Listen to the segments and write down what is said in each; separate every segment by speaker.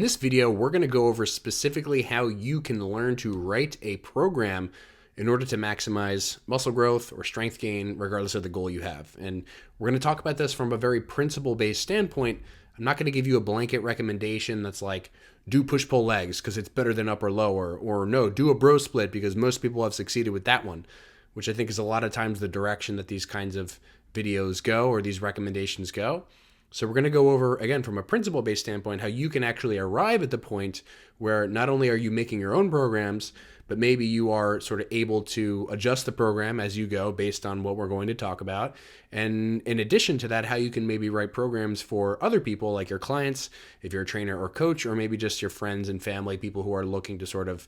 Speaker 1: In this video, we're going to go over specifically how you can learn to write a program in order to maximize muscle growth or strength gain, regardless of the goal you have. And we're going to talk about this from a very principle-based standpoint. I'm not going to give you a blanket recommendation that's like, do push-pull legs because it's better than upper lower, or no, do a bro split because most people have succeeded with that one, which I think is a lot of times the direction that these kinds of videos go or these recommendations go. So we're going to go over, again, from a principle-based standpoint, how you can actually arrive at the point where not only are you making your own programs, but maybe you are sort of able to adjust the program as you go based on what we're going to talk about. And in addition to that, how you can maybe write programs for other people, like your clients, if you're a trainer or coach, or maybe just your friends and family, people who are looking to sort of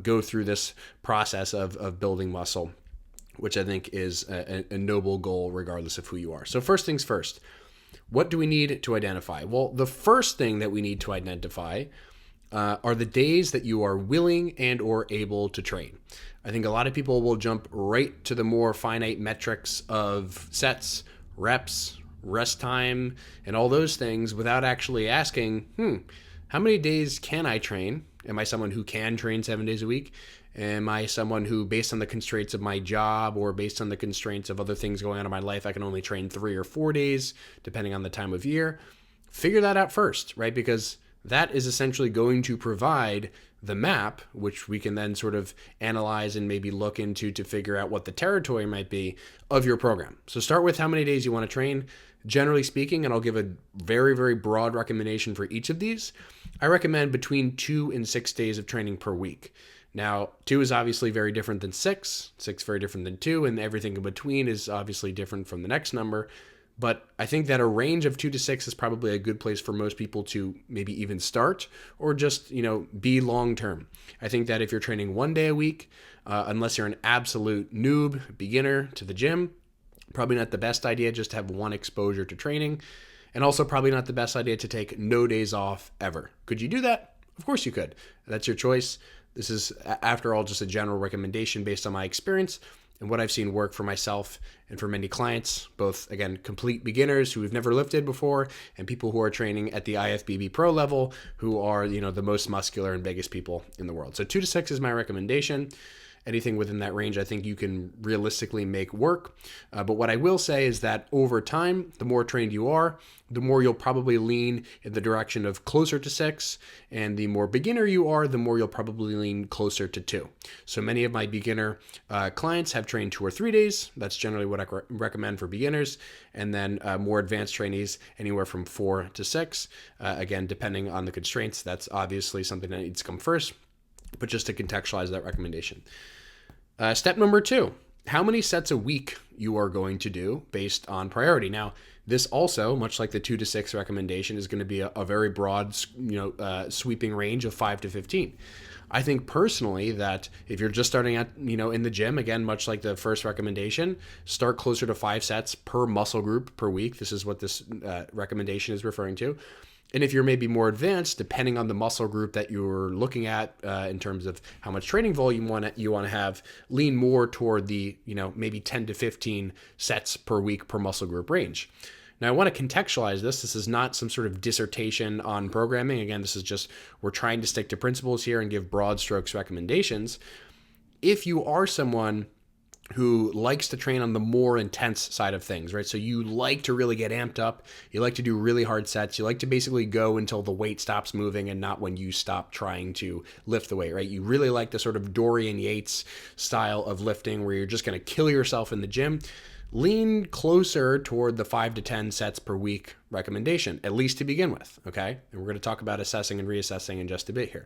Speaker 1: go through this process of building muscle, which I think is a noble goal regardless of who you are. So first things first. What do we need to identify? Well, the first thing that we need to identify are the days that you are willing and or able to train. I think a lot of people will jump right to the more finite metrics of sets, reps, rest time, and all those things without actually asking, how many days can I train? Am I someone who can train 7 days a week? Am I someone who, based on the constraints of my job or based on the constraints of other things going on in my life, I can only train 3 or 4 days, depending on the time of year? Figure that out first, right? Because that is essentially going to provide the map, which we can then sort of analyze and maybe look into to figure out what the territory might be of your program. So start with how many days you want to train. Generally speaking, and I'll give a very, very broad recommendation for each of these, I recommend between 2 and 6 days of training per week. Now, 2 is obviously very different than 6, 6 very different than 2, and everything in between is obviously different from the next number. But I think that a range of 2 to 6 is probably a good place for most people to maybe even start or just, be long term. I think that if you're training 1 day a week, unless you're an absolute noob, beginner to the gym, probably not the best idea just to have one exposure to training, and also probably not the best idea to take no days off ever. Could you do that? Of course you could. That's your choice. This is, after all, just a general recommendation based on my experience and what I've seen work for myself and for many clients, both, again, complete beginners who have never lifted before and people who are training at the IFBB Pro level who are, the most muscular and biggest people in the world. So 2 to 6 is my recommendation. Anything within that range, I think you can realistically make work. But what I will say is that over time, the more trained you are, the more you'll probably lean in the direction of closer to 6. And the more beginner you are, the more you'll probably lean closer to 2. So many of my beginner clients have trained 2 or 3 days. That's generally what I recommend for beginners. And then more advanced trainees, anywhere from 4 to 6. Again, depending on the constraints, that's obviously something that needs to come first. But just to contextualize that recommendation. Step number 2, how many sets a week you are going to do based on priority. Now, this also, much like the 2 to 6 recommendation, is going to be a very broad, sweeping range of 5 to 15. I think personally that if you're just starting at, in the gym, again, much like the first recommendation, start closer to 5 sets per muscle group per week. This is what this recommendation is referring to. And if you're maybe more advanced, depending on the muscle group that you're looking at in terms of how much training volume you want to have, lean more toward the, maybe 10 to 15 sets per week per muscle group range. Now, I want to contextualize this. This is not some sort of dissertation on programming. Again, this is just, we're trying to stick to principles here and give broad strokes recommendations. If you are someone who likes to train on the more intense side of things, right? So you like to really get amped up. You like to do really hard sets. You like to basically go until the weight stops moving and not when you stop trying to lift the weight, right? You really like the sort of Dorian Yates style of lifting where you're just going to kill yourself in the gym. Lean closer toward the 5 to 10 sets per week recommendation, at least to begin with, okay? And we're going to talk about assessing and reassessing in just a bit here.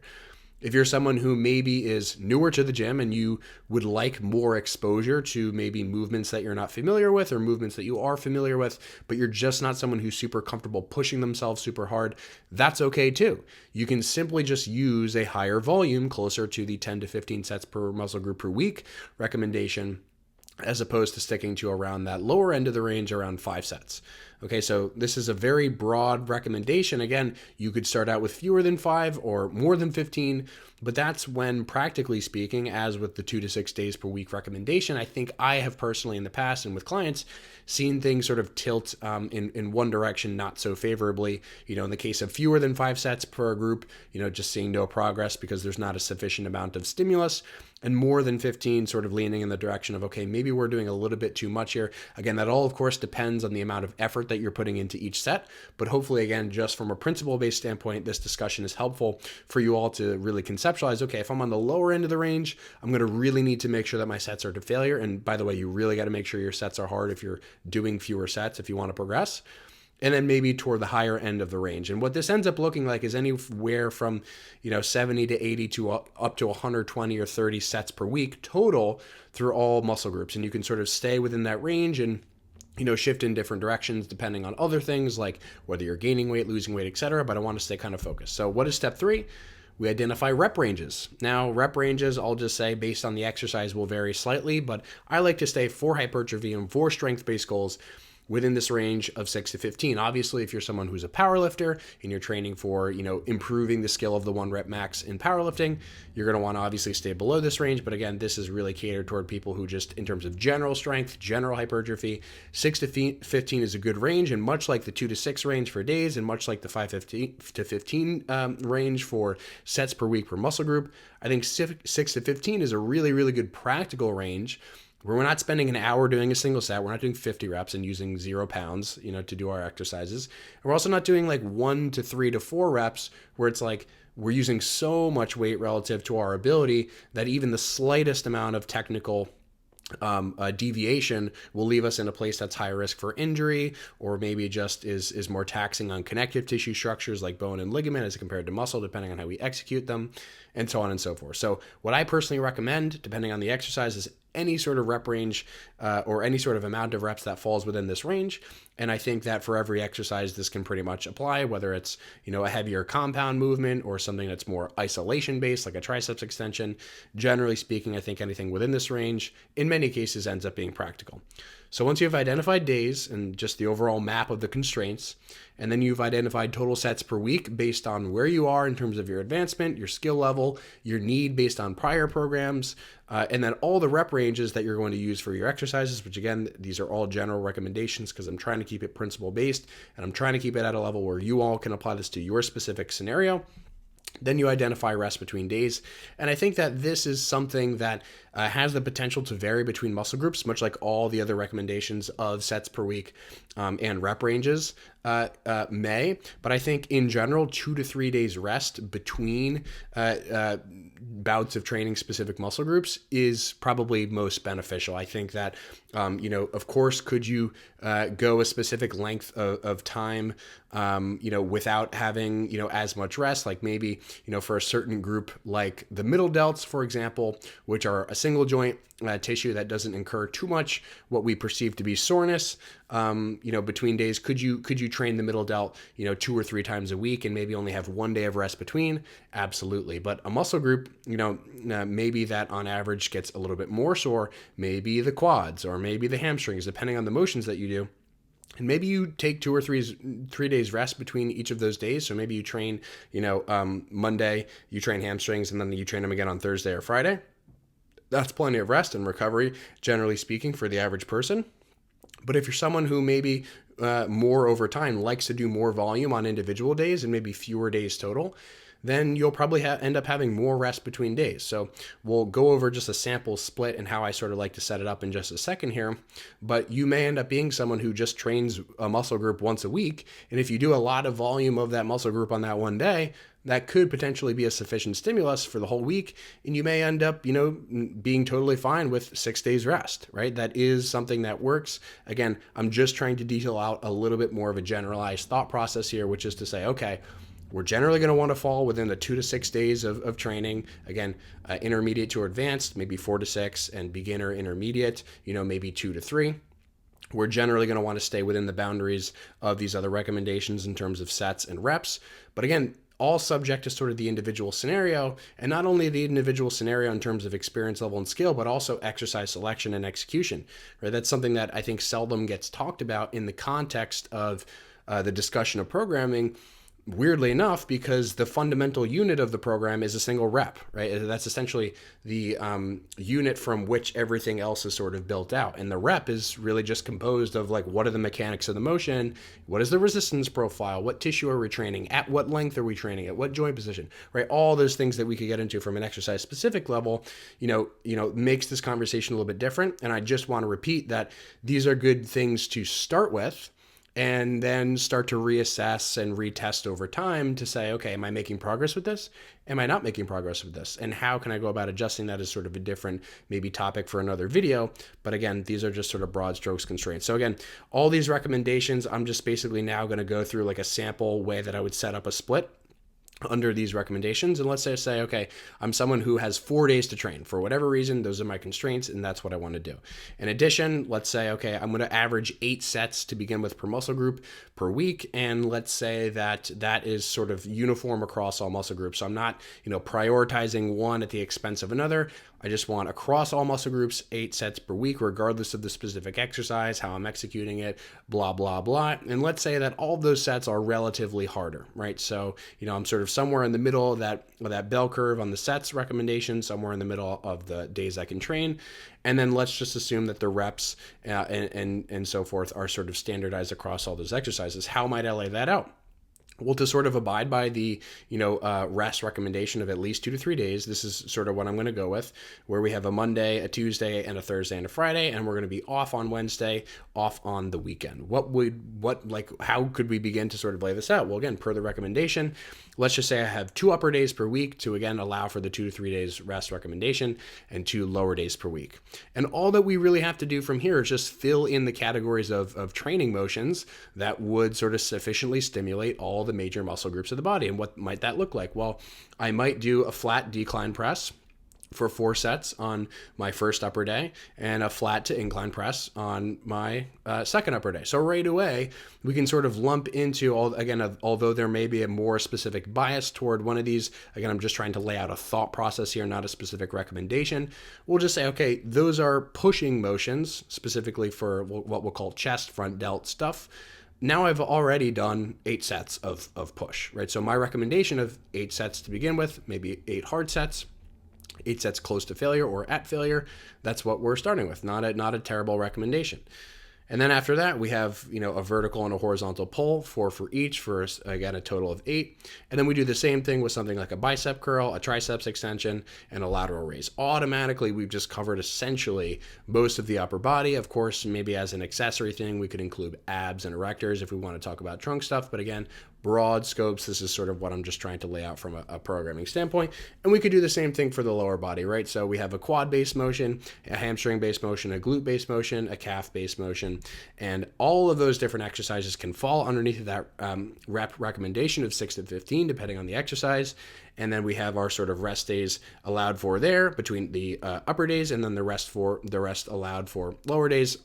Speaker 1: If you're someone who maybe is newer to the gym and you would like more exposure to maybe movements that you're not familiar with or movements that you are familiar with, but you're just not someone who's super comfortable pushing themselves super hard, that's okay too. You can simply just use a higher volume closer to the 10 to 15 sets per muscle group per week recommendation, as opposed to sticking to around that lower end of the range, around 5 sets. Okay, so this is a very broad recommendation. Again, you could start out with fewer than 5 or more than 15, but that's when, practically speaking, as with the 2 to 6 days per week recommendation, I think I have personally in the past and with clients seen things sort of tilt in one direction not so favorably. In the case of fewer than 5 sets per group, just seeing no progress because there's not a sufficient amount of stimulus, and more than 15 sort of leaning in the direction of, okay, maybe we're doing a little bit too much here. Again, that all of course depends on the amount of effort that you're putting into each set, but hopefully, again, just from a principle-based standpoint, this discussion is helpful for you all to really conceptualize, okay, if I'm on the lower end of the range, I'm going to really need to make sure that my sets are to failure. And by the way, you really got to make sure your sets are hard if you're doing fewer sets if you want to progress. And then maybe toward the higher end of the range. And what this ends up looking like is anywhere from 70 to 80 to up to 120 or 30 sets per week total through all muscle groups. And you can sort of stay within that range and shift in different directions depending on other things like whether you're gaining weight, losing weight, etc. But I want to stay kind of focused. So what is step 3? We identify rep ranges. Now, rep ranges, I'll just say based on the exercise will vary slightly, but I like to stay for hypertrophy and for strength-based goals within this range of 6 to 15. Obviously, if you're someone who's a power lifter and you're training for, improving the skill of the 1 rep max in powerlifting, you're going to want to obviously stay below this range. But again, this is really catered toward people who just, in terms of general strength, general hypertrophy, 6 to 15 is a good range. And much like the 2 to 6 range for days, and much like the 5 to 15 range for sets per week per muscle group, I think 6 to 15 is a really, really good practical range where we're not spending an hour doing a single set. We're not doing 50 reps and using 0 pounds, to do our exercises. And we're also not doing like 1 to 3 to 4 reps where it's like we're using so much weight relative to our ability that even the slightest amount of technical deviation will leave us in a place that's high risk for injury, or maybe just is more taxing on connective tissue structures like bone and ligament as compared to muscle, depending on how we execute them, and so on and so forth. So what I personally recommend, depending on the exercise, is any sort of rep range or any sort of amount of reps that falls within this range. And I think that for every exercise, this can pretty much apply, whether it's, a heavier compound movement or something that's more isolation based, like a triceps extension. Generally speaking, I think anything within this range, in many cases, ends up being practical. So once you've identified days and just the overall map of the constraints, and then you've identified total sets per week based on where you are in terms of your advancement, your skill level, your need based on prior programs, and then all the rep ranges that you're going to use for your exercises, which again, these are all general recommendations because I'm trying to keep it principle based and I'm trying to keep it at a level where you all can apply this to your specific scenario. Then you identify rest between days. And I think that this is something that has the potential to vary between muscle groups, much like all the other recommendations of sets per week and rep ranges may. But I think in general, 2 to 3 days rest between bouts of training specific muscle groups is probably most beneficial. I think that, of course, could you go a specific length of time, without having, as much rest, like maybe, for a certain group like the middle delts, for example, which are a single joint tissue that doesn't incur too much what we perceive to be soreness, between days. Could you train the middle delt, 2 or 3 times a week and maybe only have 1 day of rest between? Absolutely. But a muscle group, maybe that on average gets a little bit more sore, maybe the quads or maybe the hamstrings, depending on the motions that you do. And maybe you take 2 or 3 days rest between each of those days. So maybe you train, Monday, you train hamstrings, and then you train them again on Thursday or Friday. That's plenty of rest and recovery, generally speaking, for the average person. But if you're someone who maybe more over time likes to do more volume on individual days and maybe fewer days total, then you'll probably end up having more rest between days. So we'll go over just a sample split and how I sort of like to set it up in just a second here. But you may end up being someone who just trains a muscle group once a week. And if you do a lot of volume of that muscle group on that one day, that could potentially be a sufficient stimulus for the whole week. And you may end up, being totally fine with 6 days rest, right? That is something that works. Again, I'm just trying to detail out a little bit more of a generalized thought process here, which is to say, okay, we're generally going to want to fall within the 2 to 6 days of training. Again, intermediate to advanced, maybe 4 to 6, and beginner intermediate, maybe 2 to 3. We're generally going to want to stay within the boundaries of these other recommendations in terms of sets and reps. But again, all subject to sort of the individual scenario, and not only the individual scenario in terms of experience level and skill, but also exercise selection and execution, right? That's something that I think seldom gets talked about in the context of the discussion of programming, weirdly enough, because the fundamental unit of the program is a single rep, right? That's essentially the unit from which everything else is sort of built out. And the rep is really just composed of like, what are the mechanics of the motion? What is the resistance profile? What tissue are we training? At what length are we training? At what joint position, right? All those things that we could get into from an exercise specific level, makes this conversation a little bit different. And I just want to repeat that these are good things to start with, and then start to reassess and retest over time to say, okay, am I making progress with this? Am I not making progress with this? And how can I go about adjusting that as sort of a different maybe topic for another video? But again, these are just sort of broad strokes constraints. So again, all these recommendations, I'm just basically now going to go through like a sample way that I would set up a split under these recommendations. And let's say, okay, I'm someone who has 4 days to train for whatever reason. Those are my constraints, and that's what I want to do. In addition, let's say, okay, I'm going to average 8 sets to begin with per muscle group per week. And let's say that that is sort of uniform across all muscle groups. So I'm not, prioritizing one at the expense of another. I just want across all muscle groups, 8 sets per week, regardless of the specific exercise, how I'm executing it, blah, blah, blah. And let's say that all of those sets are relatively harder, right? So, I'm sort of somewhere in the middle of that bell curve on the sets recommendation, somewhere in the middle of the days I can train. And then let's just assume that the reps and so forth are sort of standardized across all those exercises. How might I lay that out? Well, to sort of abide by the, rest recommendation of at least 2 to 3 days, this is sort of what I'm going to go with, where we have a Monday, a Tuesday, and a Thursday and a Friday, and we're going to be off on Wednesday, off on the weekend. How could we begin to sort of lay this out? Well, again, per the recommendation, let's just say I have 2 upper days per week to, again, allow for the 2 to 3 days rest recommendation, and 2 lower days per week. And all that we really have to do from here is just fill in the categories of training motions that would sort of sufficiently stimulate all the major muscle groups of the body. And what might that look like? Well, I might do a flat decline press for 4 sets on my first upper day, and a flat to incline press on my second upper day. So right away, we can sort of lump into although there may be a more specific bias toward one of these, again, I'm just trying to lay out a thought process here, not a specific recommendation. We'll just say, okay, those are pushing motions specifically for what we'll call chest, front delt stuff. Now I've already done 8 sets of push, right? So my recommendation of 8 sets to begin with, maybe 8 hard sets, 8 sets close to failure or at failure. That's what we're starting with, not a terrible recommendation. And then after that, we have, a vertical and a horizontal pull, 4 for each, for, again, a total of 8. And then we do the same thing with something like a bicep curl, a triceps extension, and a lateral raise. Automatically, we've just covered essentially most of the upper body. Of course, maybe as an accessory thing, we could include abs and erectors if we want to talk about trunk stuff. But again, broad scopes, this is sort of what I'm just trying to lay out from a programming standpoint. And we could do the same thing for the lower body, right? So we have a quad-based motion, a hamstring-based motion, a glute-based motion, a calf-based motion, and all of those different exercises can fall underneath that rep recommendation of 6 to 15, depending on the exercise. And then we have our sort of rest days allowed for there between the upper days, and then the rest allowed for lower days.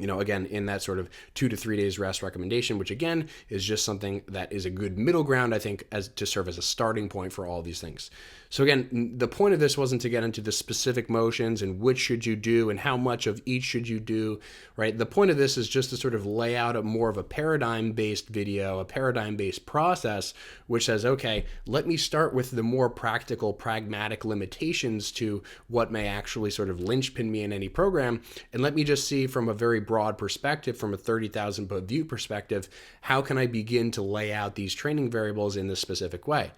Speaker 1: Again, in that sort of 2 to 3 days rest recommendation, which again is just something that is a good middle ground, I think, as to serve as a starting point for all these things. So again, the point of this wasn't to get into the specific motions and which should you do and how much of each should you do, right? The point of this is just to sort of lay out a more of a paradigm-based video, a paradigm-based process, which says, okay, let me start with the more practical, pragmatic limitations to what may actually sort of linchpin me in any program, and let me just see from a very broad perspective, from a 30,000 foot view perspective, how can I begin to lay out these training variables in this specific way?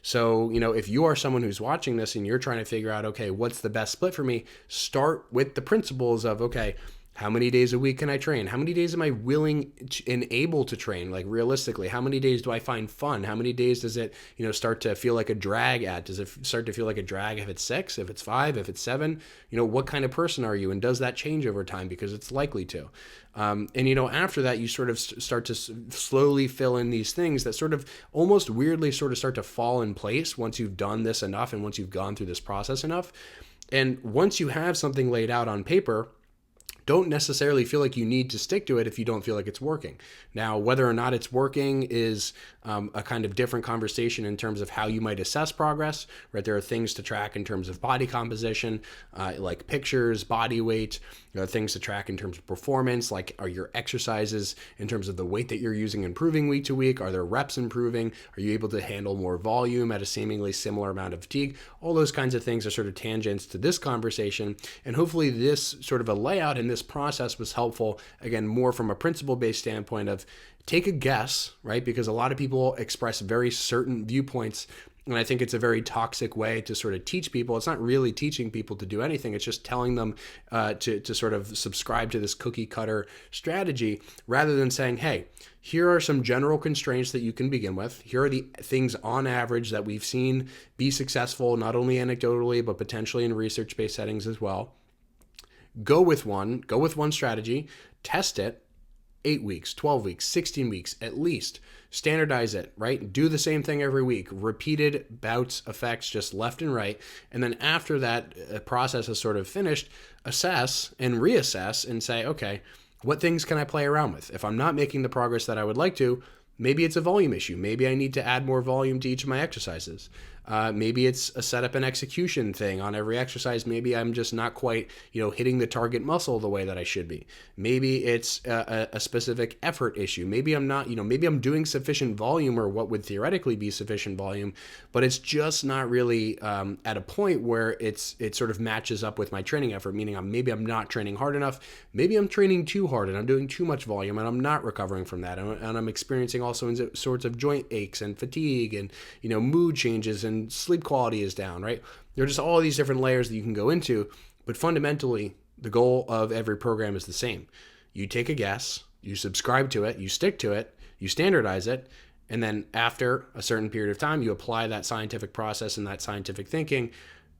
Speaker 1: So, if you are someone who's watching this and you're trying to figure out, okay, what's the best split for me, start with the principles of, okay, how many days a week can I train? How many days am I willing and able to train? Like realistically, how many days do I find fun? How many days does it, start to feel like a drag at? Does it start to feel like a drag if it's 6, if it's 5, if it's 7? What kind of person are you? And does that change over time? Because it's likely to. After that, you sort of start to slowly fill in these things that sort of almost weirdly sort of start to fall in place once you've done this enough and once you've gone through this process enough. And once you have something laid out on paper, don't necessarily feel like you need to stick to it if you don't feel like it's working. Now, whether or not it's working is a kind of different conversation in terms of how you might assess progress, right? There are things to track in terms of body composition, like pictures, body weight. There are things to track in terms of performance, like are your exercises in terms of the weight that you're using improving week to week? Are there reps improving? Are you able to handle more volume at a seemingly similar amount of fatigue? All those kinds of things are sort of tangents to this conversation. And hopefully this sort of a layout and this process was helpful, again, more from a principle-based standpoint of take a guess, right? Because a lot of people express very certain viewpoints, and I think it's a very toxic way to sort of teach people. It's not really teaching people to do anything. It's just telling them to sort of subscribe to this cookie cutter strategy rather than saying, hey, here are some general constraints that you can begin with. Here are the things on average that we've seen be successful, not only anecdotally, but potentially in research-based settings as well. Go with one strategy, test it, 8 weeks, 12 weeks, 16 weeks, at least. Standardize it, right? Do the same thing every week. Repeated bouts, effects, just left and right. And then after that process is sort of finished, assess and reassess and say, okay, what things can I play around with? If I'm not making the progress that I would like to, maybe it's a volume issue. Maybe I need to add more volume to each of my exercises. Maybe it's a setup and execution thing on every exercise. Maybe I'm just not quite, hitting the target muscle the way that I should be. Maybe it's a specific effort issue. Maybe I'm not, maybe I'm doing sufficient volume or what would theoretically be sufficient volume, but it's just not really at a point where it sort of matches up with my training effort, meaning maybe I'm not training hard enough. Maybe I'm training too hard and I'm doing too much volume and I'm not recovering from that. And I'm experiencing all sorts of joint aches and fatigue and, mood changes and sleep quality is down, right? There are just all these different layers that you can go into, but fundamentally, the goal of every program is the same. You take a guess, you subscribe to it, you stick to it, you standardize it, and then after a certain period of time, you apply that scientific process and that scientific thinking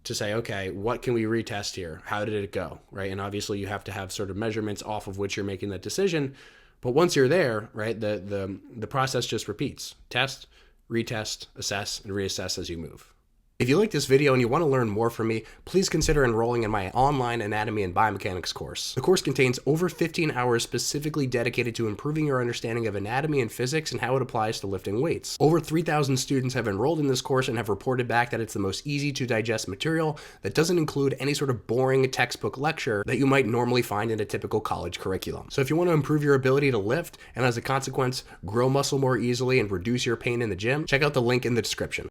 Speaker 1: to say, okay, what can we retest here? How did it go, right? And obviously, you have to have sort of measurements off of which you're making that decision. But once you're there, right, the process just repeats. Test, retest, assess, and reassess as you move. If you like this video and you want to learn more from me, please consider enrolling in my online anatomy and biomechanics course. The course contains over 15 hours specifically dedicated to improving your understanding of anatomy and physics and how it applies to lifting weights. Over 3,000 students have enrolled in this course and have reported back that it's the most easy to digest material that doesn't include any sort of boring textbook lecture that you might normally find in a typical college curriculum. So if you want to improve your ability to lift and as a consequence, grow muscle more easily and reduce your pain in the gym, check out the link in the description.